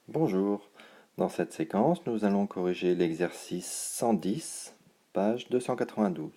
Bonjour, dans cette séquence, nous allons corriger l'exercice 110, page 292.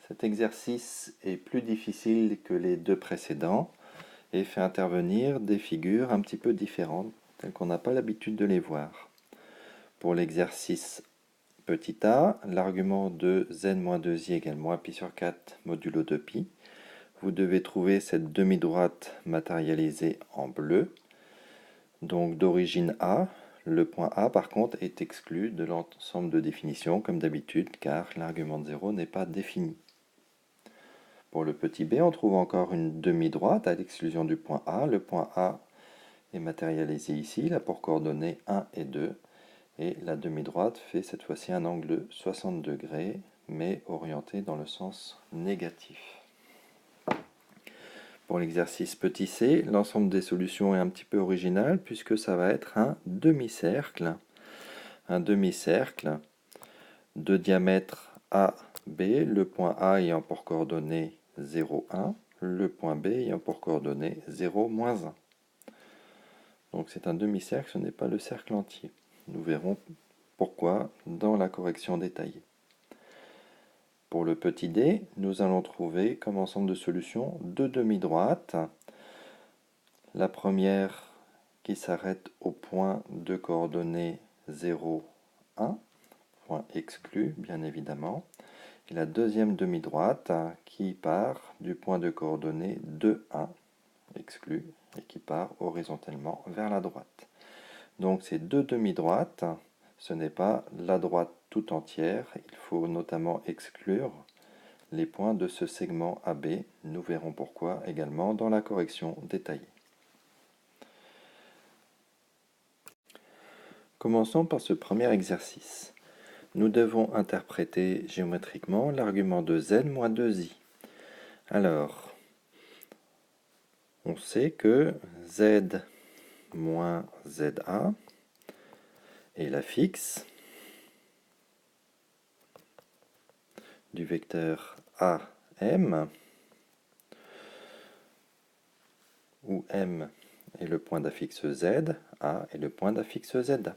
Cet exercice est plus difficile que les deux précédents et fait intervenir des figures un petit peu différentes, telles qu'on n'a pas l'habitude de les voir. Pour l'exercice petit a, l'argument de z-2i égale moins pi sur 4 modulo 2pi, vous devez trouver cette demi-droite matérialisée en bleu. Donc d'origine A, le point A par contre est exclu de l'ensemble de définitions comme d'habitude car l'argument de 0 n'est pas défini. Pour le petit b, on trouve encore une demi-droite à l'exclusion du point A. Le point A est matérialisé ici, il a pour coordonnées 1 et 2. Et la demi-droite fait cette fois-ci un angle de 60 degrés, mais orienté dans le sens négatif. Pour l'exercice petit c, l'ensemble des solutions est un petit peu original puisque ça va être un demi-cercle. Un demi-cercle de diamètre AB, le point A ayant pour coordonnées 0, 1, le point B ayant pour coordonnées 0, moins 1. Donc c'est un demi-cercle, ce n'est pas le cercle entier. Nous verrons pourquoi dans la correction détaillée. Pour le petit d, nous allons trouver comme ensemble de solutions deux demi-droites. La première qui s'arrête au point de coordonnées 0, 1, point exclu bien évidemment, et la deuxième demi-droite qui part du point de coordonnées 2, 1, exclu, et qui part horizontalement vers la droite. Donc ces deux demi-droites, ce n'est pas la droite tout entière, il faut notamment exclure les points de ce segment AB. Nous verrons pourquoi également dans la correction détaillée. Commençons par ce premier exercice. Nous devons interpréter géométriquement l'argument de z moins 2i. Alors, on sait que z moins za est la fixe du vecteur AM, où M est le point d'affixe Z, A est le point d'affixe Z.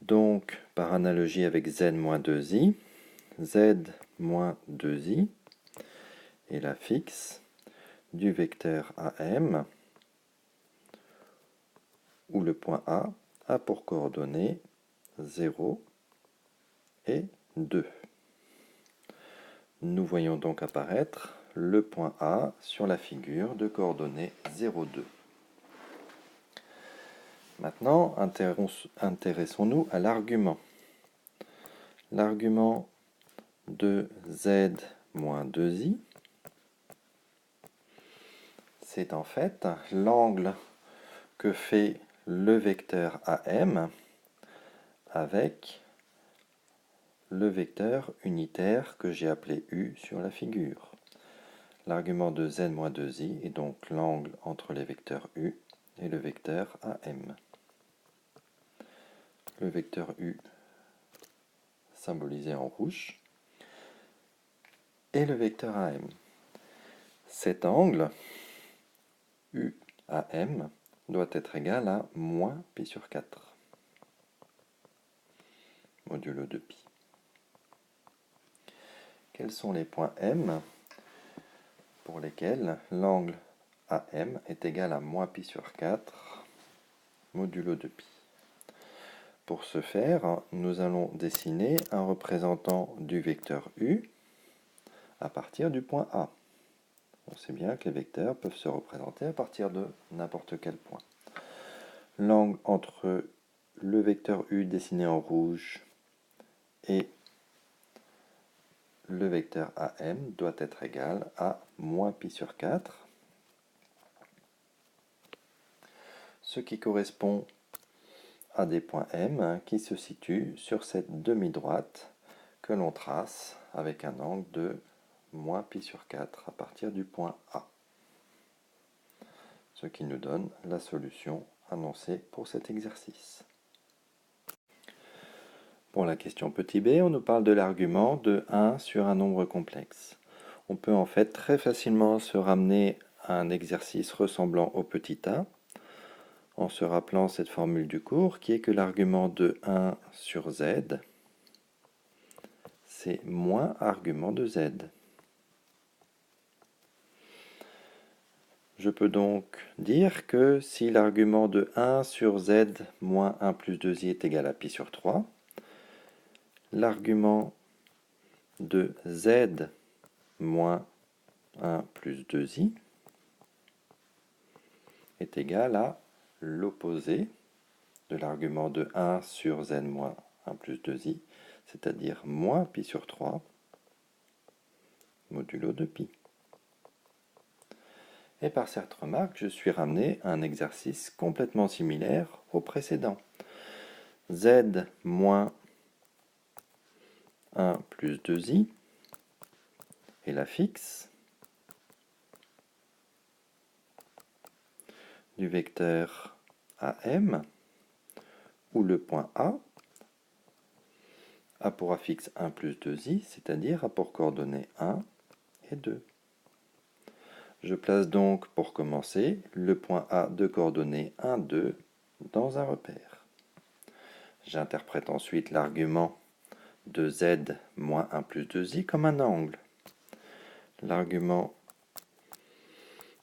Donc, par analogie avec z moins 2i, z moins 2i est la fixe du vecteur AM, où le point A pour coordonnées 0 et 2. Nous voyons donc apparaître le point A sur la figure de coordonnées 0, 2. Maintenant, intéressons-nous à l'argument. L'argument de z moins 2i, c'est en fait l'angle que fait le vecteur AM avec le vecteur unitaire que j'ai appelé U sur la figure. L'argument de z moins 2i est donc l'angle entre les vecteurs U et le vecteur AM. Le vecteur U symbolisé en rouge et le vecteur AM. Cet angle UAM doit être égal à moins pi sur 4 modulo de pi. Quels sont les points M pour lesquels l'angle AM est égal à moins pi sur 4 modulo de pi? Pour ce faire, nous allons dessiner un représentant du vecteur U à partir du point A. On sait bien que les vecteurs peuvent se représenter à partir de n'importe quel point. L'angle entre le vecteur U dessiné en rouge et le vecteur AM doit être égal à moins pi sur 4, ce qui correspond à des points M qui se situent sur cette demi-droite que l'on trace avec un angle de moins pi sur 4 à partir du point A, ce qui nous donne la solution annoncée pour cet exercice. Pour la question petit b, on nous parle de l'argument de 1 sur un nombre complexe. On peut en fait très facilement se ramener à un exercice ressemblant au petit a, en se rappelant cette formule du cours qui est que l'argument de 1 sur z, c'est moins argument de z. Je peux donc dire que si l'argument de 1 sur z moins 1 plus 2i est égal à pi sur 3, l'argument de z moins 1 plus 2i est égal à l'opposé de l'argument de 1 sur z moins 1 plus 2i, c'est-à-dire moins pi sur 3 modulo de pi. Et par cette remarque, je suis ramené à un exercice complètement similaire au précédent. Z moins 1 plus 2i est la fixe du vecteur AM, où le point A pour affixe 1 plus 2i, c'est-à-dire a pour coordonnées 1 et 2. Je place donc, pour commencer, le point A de coordonnées 1, 2 dans un repère. J'interprète ensuite l'argument de z moins 1 plus 2i comme un angle. L'argument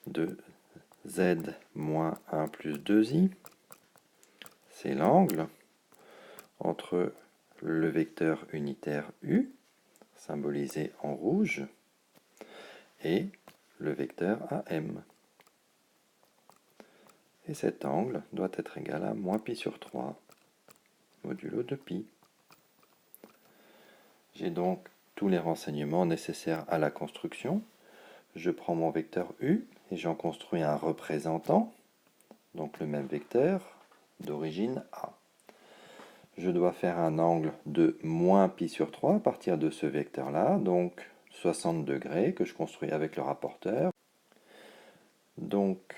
de z moins 1 plus 2i, c'est l'angle entre le vecteur unitaire u, symbolisé en rouge, et le vecteur AM. Et cet angle doit être égal à moins pi sur 3 modulo de pi. J'ai donc tous les renseignements nécessaires à la construction. Je prends mon vecteur u et j'en construis un représentant, donc le même vecteur, d'origine A. Je dois faire un angle de moins pi sur 3 à partir de ce vecteur-là, donc 60 degrés que je construis avec le rapporteur. Donc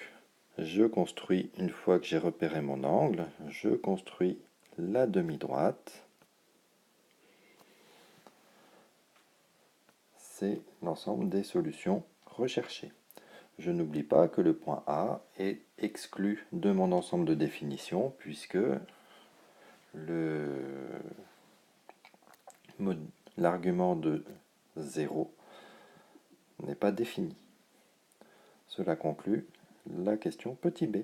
je construis, une fois que j'ai repéré mon angle, je construis la demi-droite. C'est l'ensemble des solutions recherchées. Je n'oublie pas que le point A est exclu de mon ensemble de définition puisque l'argument de 0 n'est pas défini. Cela conclut la question petit b.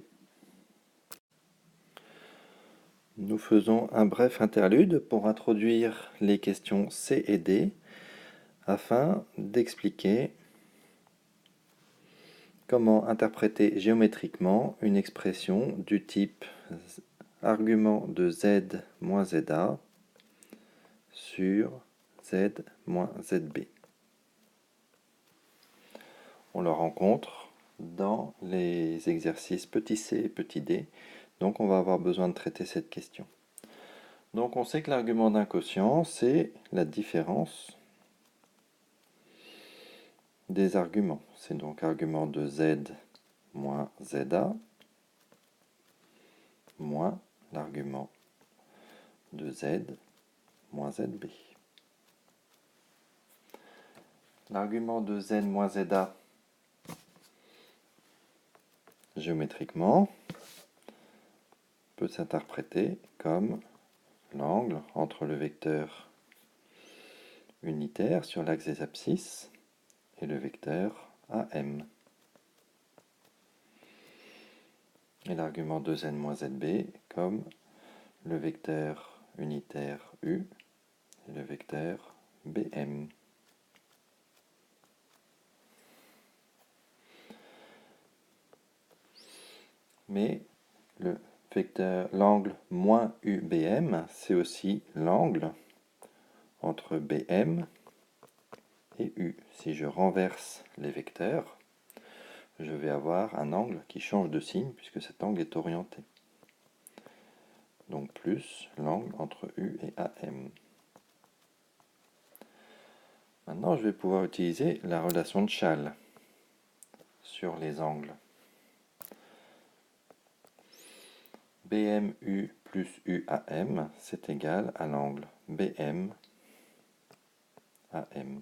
Nous faisons un bref interlude pour introduire les questions C et D afin d'expliquer comment interpréter géométriquement une expression du type argument de z moins za sur z moins zb. On le rencontre dans les exercices petit c et petit d, donc on va avoir besoin de traiter cette question. Donc on sait que l'argument d'un quotient, c'est la différence des arguments. C'est donc argument de z moins za moins l'argument de z moins zb. L'argument de z moins za, géométriquement, peut s'interpréter comme l'angle entre le vecteur unitaire sur l'axe des abscisses et le vecteur AM. Et l'argument de z moins zb comme le vecteur unitaire u et le vecteur bm. Mais l'angle moins UBM, c'est aussi l'angle entre BM et U. Si je renverse les vecteurs, je vais avoir un angle qui change de signe puisque cet angle est orienté. Donc plus l'angle entre U et AM. Maintenant, je vais pouvoir utiliser la relation de Chasles sur les angles. BMU plus UAM, c'est égal à l'angle BM AM.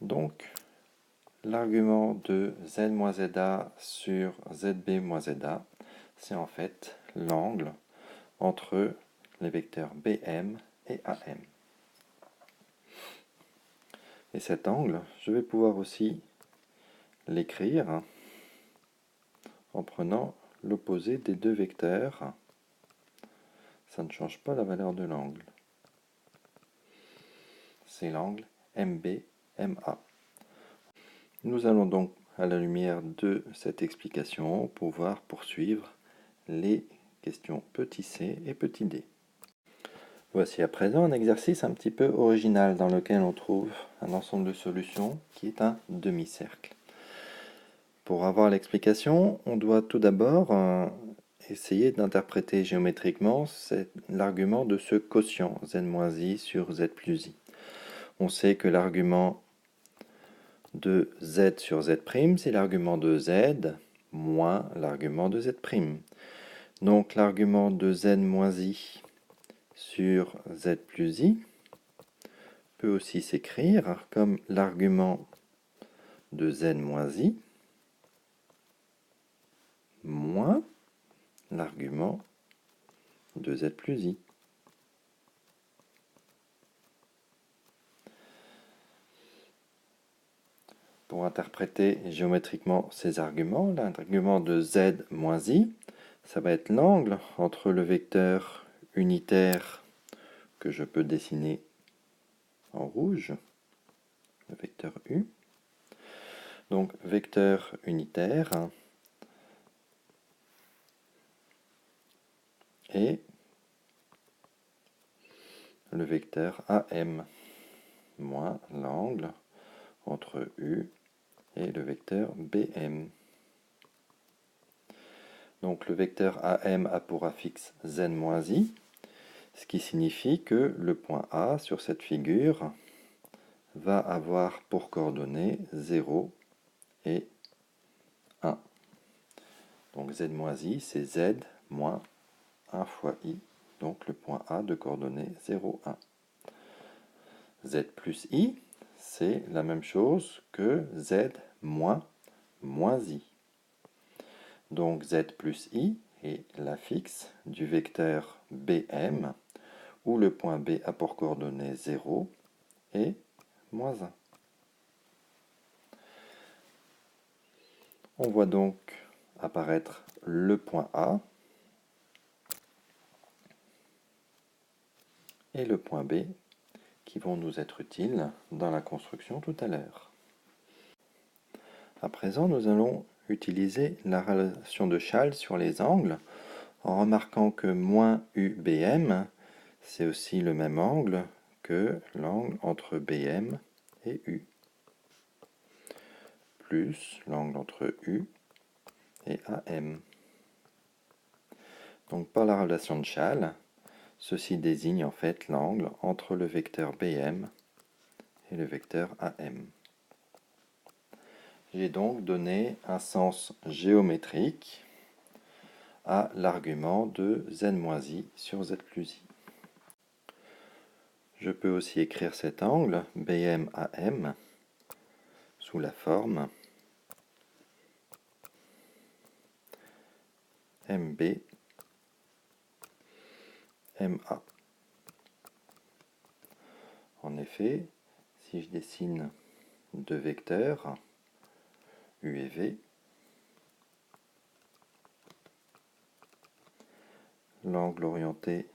Donc, l'argument de z moins za sur zb moins za, c'est en fait l'angle entre les vecteurs bm et am. Et cet angle, je vais pouvoir aussi l'écrire en prenant l'opposé des deux vecteurs. Ça ne change pas la valeur de l'angle. C'est l'angle MB-MA. Nous allons donc, à la lumière de cette explication, pouvoir poursuivre les questions petit c et petit d. Voici à présent un exercice un petit peu original dans lequel on trouve un ensemble de solutions qui est un demi-cercle. Pour avoir l'explication, on doit tout d'abord essayer d'interpréter géométriquement l'argument de ce quotient z-i sur z plus i. On sait que l'argument de z sur z', c'est l'argument de z moins l'argument de z'. Donc l'argument de z moins i sur z plus i peut aussi s'écrire comme l'argument de z moins i moins l'argument de z plus i. Pour interpréter géométriquement ces arguments, l'argument de z moins i, ça va être l'angle entre le vecteur unitaire que je peux dessiner en rouge, le vecteur u. Donc vecteur unitaire et le vecteur am moins l'angle entre u et le vecteur bm. Donc le vecteur am a pour affixe z moins i, ce qui signifie que le point A sur cette figure va avoir pour coordonnées 0 et 1. Donc z moins i, c'est z moins 1 fois i, donc le point A de coordonnées 0, 1. Z plus i, c'est la même chose que z moins i. Donc z plus i est l'affixe du vecteur bm, où le point B a pour coordonnées 0 et moins 1. On voit donc apparaître le point A et le point B qui vont nous être utiles dans la construction tout à l'heure. À présent, nous allons utiliser la relation de Chasles sur les angles en remarquant que moins UBM, c'est aussi le même angle que l'angle entre BM et U, plus l'angle entre U et AM. Donc par la relation de Chasles, ceci désigne en fait l'angle entre le vecteur BM et le vecteur AM. J'ai donc donné un sens géométrique à l'argument de z-i sur z plus i. Je peux aussi écrire cet angle BM-AM sous la forme MB-MA. En effet, si je dessine deux vecteurs, U et V, l'angle orienté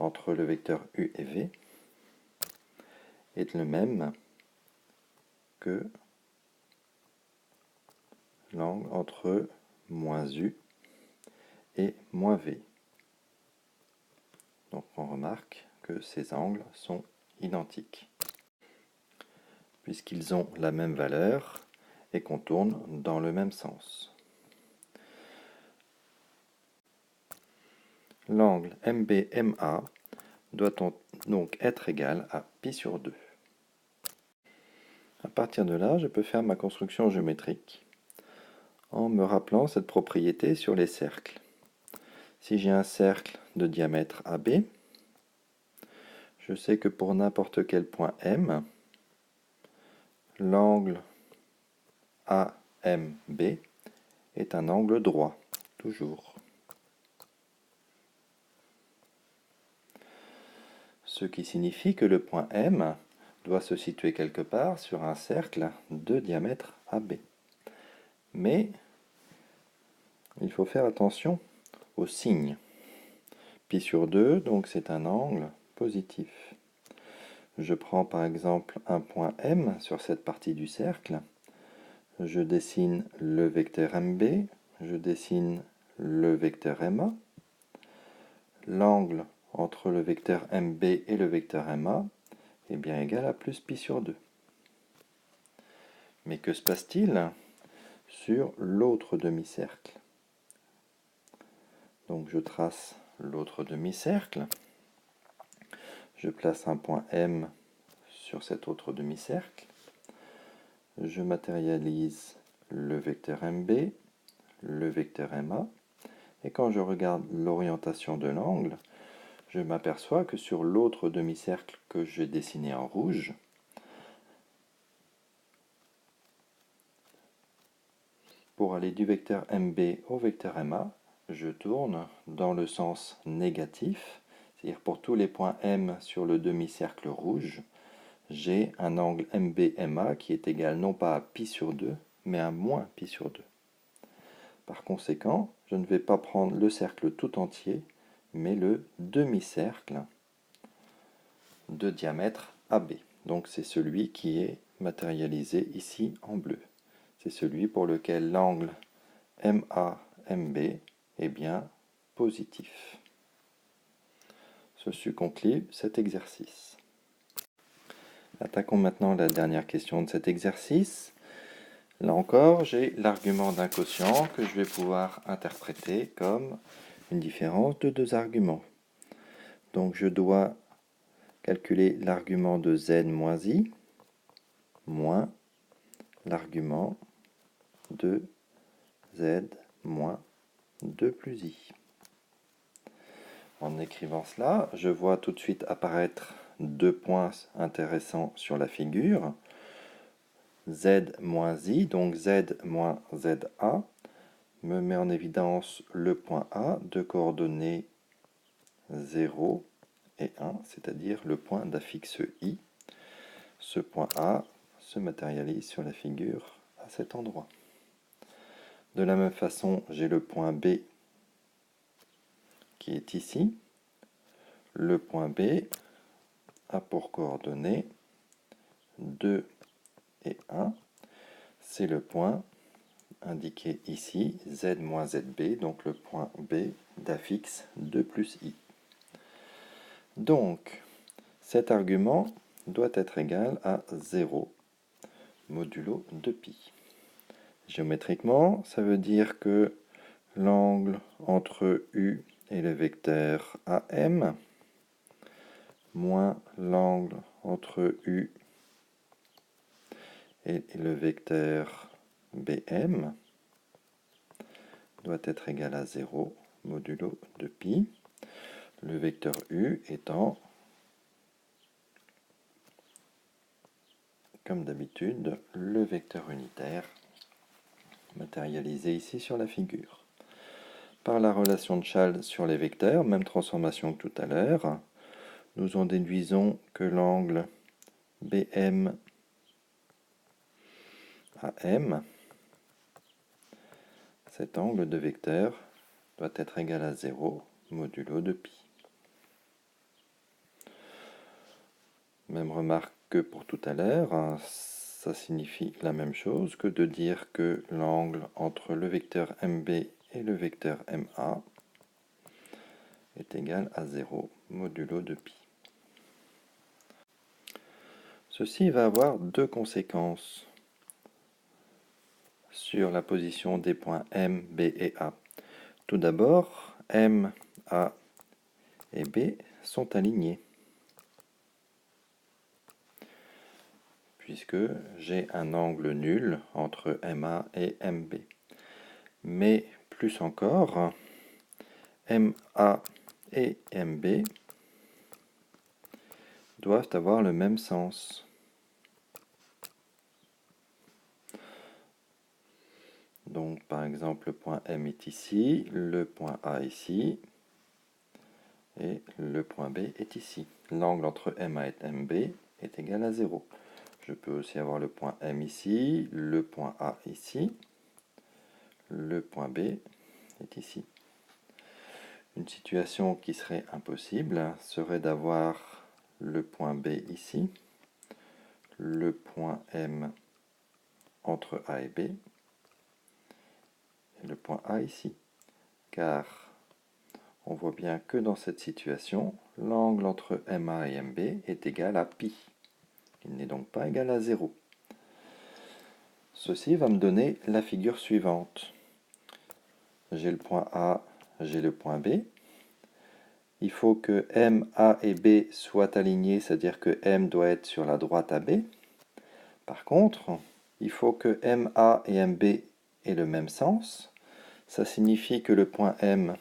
entre le vecteur U et V est le même que l'angle entre moins U et moins V. Donc on remarque que ces angles sont identiques, puisqu'ils ont la même valeur et qu'on tourne dans le même sens. L'angle MB-MA doit donc être égal à π sur 2. À partir de là, je peux faire ma construction géométrique en me rappelant cette propriété sur les cercles. Si j'ai un cercle de diamètre AB, je sais que pour n'importe quel point M, l'angle AMB est un angle droit, toujours. Ce qui signifie que le point M doit se situer quelque part sur un cercle de diamètre AB. Mais il faut faire attention au signe. Pi sur 2, donc c'est un angle positif. Je prends par exemple un point M sur cette partie du cercle. Je dessine le vecteur MB, je dessine le vecteur MA. L'angle entre le vecteur MB et le vecteur MA est bien égal à plus pi sur 2. Mais que se passe-t-il sur l'autre demi-cercle? Donc je trace l'autre demi-cercle. Je place un point M sur cet autre demi-cercle. Je matérialise le vecteur MB, le vecteur MA. Et quand je regarde l'orientation de l'angle, je m'aperçois que sur l'autre demi-cercle que j'ai dessiné en rouge, pour aller du vecteur MB au vecteur MA, je tourne dans le sens négatif, c'est-à-dire pour tous les points M sur le demi-cercle rouge, j'ai un angle MB-MA qui est égal non pas à pi sur 2, mais à moins pi sur 2. Par conséquent, je ne vais pas prendre le cercle tout entier, mais le demi-cercle de diamètre AB. Donc c'est celui qui est matérialisé ici en bleu. C'est celui pour lequel l'angle MA-MB est bien positif. Ceci conclut cet exercice. Attaquons maintenant la dernière question de cet exercice. Là encore, j'ai l'argument d'un quotient que je vais pouvoir interpréter comme une différence de deux arguments. Donc je dois calculer l'argument de z moins i moins l'argument de z moins 2 plus i. En écrivant cela, je vois tout de suite apparaître deux points intéressants sur la figure. Z moins i, donc z moins za, me met en évidence le point A de coordonnées 0 et 1, c'est-à-dire le point d'affixe i. Ce point A se matérialise sur la figure à cet endroit. De la même façon, j'ai le point B qui est ici. Le point B a pour coordonnées 2 et 1. C'est le point indiqué ici, z moins zb, donc le point B d'affixe 2 plus i. Donc, cet argument doit être égal à 0 modulo 2pi. Géométriquement, ça veut dire que l'angle entre U et le vecteur AM moins l'angle entre U et le vecteur BM doit être égal à 0 modulo 2pi, le vecteur U étant, comme d'habitude, le vecteur unitaire matérialisé ici sur la figure. Par la relation de Chasles sur les vecteurs, même transformation que tout à l'heure, nous en déduisons que l'angle BM AM, cet angle de vecteur, doit être égal à 0 modulo 2pi. Même remarque que pour tout à l'heure, ça signifie la même chose que de dire que l'angle entre le vecteur MB et le vecteur MA est égal à 0 modulo 2pi. Ceci va avoir deux conséquences sur la position des points M, B et A. Tout d'abord, M, A et B sont alignés, puisque j'ai un angle nul entre MA et MB. Mais plus encore, MA et MB doivent avoir le même sens. Donc par exemple le point M est ici, le point A ici, et le point B est ici. L'angle entre MA et MB est égal à 0. Je peux aussi avoir le point M ici, le point A ici, le point B est ici. Une situation qui serait impossible serait d'avoir le point B ici, le point M entre A et B, et le point A ici. Car on voit bien que dans cette situation, l'angle entre MA et MB est égal à pi. Il n'est donc pas égal à 0. Ceci va me donner la figure suivante. J'ai le point A, j'ai le point B. Il faut que M, A et B soient alignés, c'est-à-dire que M doit être sur la droite AB. Par contre, il faut que MA et MB aient le même sens. Ça signifie que le point M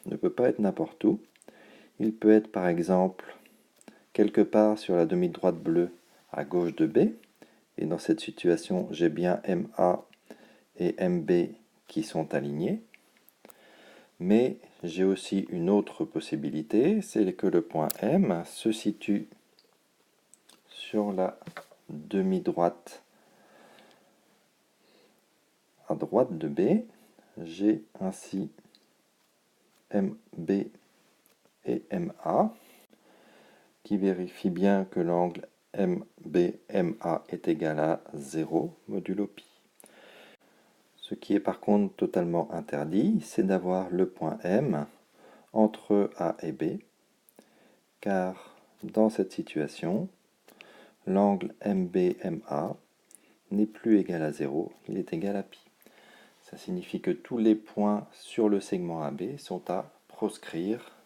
ne peut pas être n'importe où. Il peut être par exemple quelque part sur la demi-droite bleue à gauche de B. Et dans cette situation, j'ai bien MA et MB qui sont alignés. Mais j'ai aussi une autre possibilité, c'est que le point M se situe sur la demi-droite à droite de B. J'ai ainsi MB et MA qui vérifie bien que l'angle MBMA est égal à 0 modulo pi. Ce qui est par contre totalement interdit, c'est d'avoir le point M entre A et B, car dans cette situation, l'angle MBMA n'est plus égal à 0, il est égal à pi. Ça signifie que tous les points sur le segment AB sont à proscrire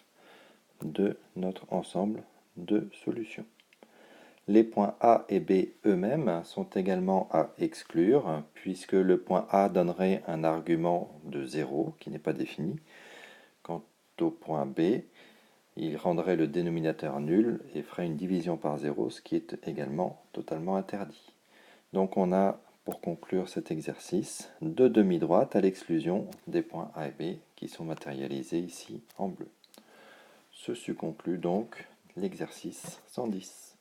de notre ensemble de solutions. Les points A et B eux-mêmes sont également à exclure, puisque le point A donnerait un argument de 0 qui n'est pas défini. Quant au point B, il rendrait le dénominateur nul et ferait une division par 0, ce qui est également totalement interdit. Donc on a, pour conclure cet exercice, deux demi-droites à l'exclusion des points A et B qui sont matérialisés ici en bleu. Ceci conclut donc l'exercice 110.